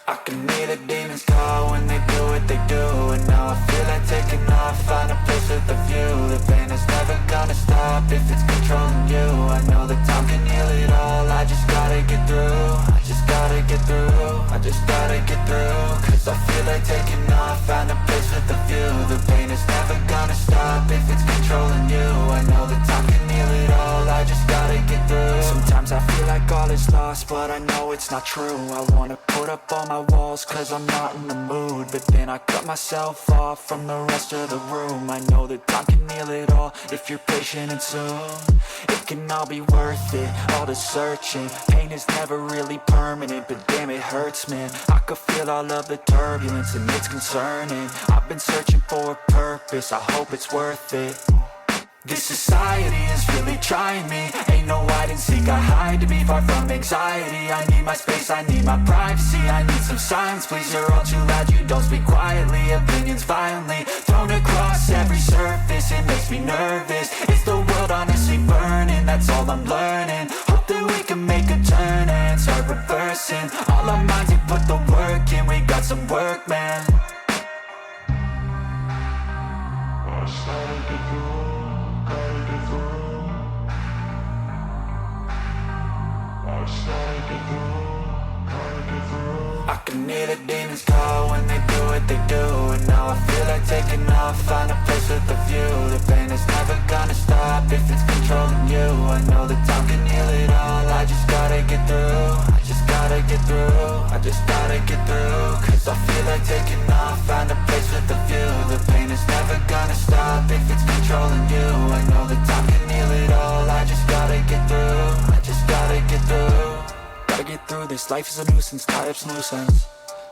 I can hear the demons call when they do what they do. And now I feel like taking off, find a place with a view. The pain is never gonna stop if it's controlling you. I know that time can heal it all, I just gotta get through. I just gotta get through, I just gotta get through. Cause I feel like taking off, find a place with a view. The pain is never gonna stop if it's controlling you. I know that time can heal it all, I just gotta get through. Sometimes I feel like all is lost, but I know it's not true. I wanna put up all my walls cause I'm not in the mood, but then I cut myself off from the rest of the room. I know that time can heal it all if you're patient and soon it can all be worth it, all the searching. Pain is never really permanent, but damn it hurts, man. I could feel all of the turbulence and it's concerning. I've been searching for a purpose, I hope it's worth it. This society is really trying me. Ain't no hide and seek, I hide to be far from anxiety. I need my space, I need my privacy. I need some silence, please, you're all too loud. You don't speak quietly, opinions violently thrown across every surface. It makes me nervous, it's the world honestly burning. That's all I'm learning, hope that we can make a turn and start reversing. All our minds, we put the work in, we got some work, man. I can hear the demons call when they do what they do. And now I feel like taking off, find a place with a view. The pain is never gonna stop if it's controlling you. I know that time can heal it all, I just gotta get through. I just gotta get through, I just gotta get through. Cause I feel like taking off, find a place with a view. The pain is never gonna stop if it's controlling you. I know that time can heal it all, I just gotta get through. I just gotta get through. Gotta get through this, life is a nuisance, tie up some loose ends.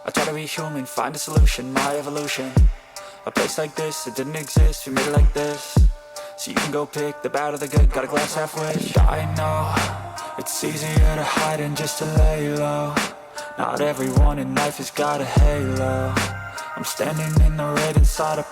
I try to be human, find a solution, my evolution. A place like this, it didn't exist, we made it like this. So you can go pick the bad or the good, got a glass half wish. I know, it's easier to hide than just to lay low. Not everyone in life has got a halo. I'm standing in the red inside a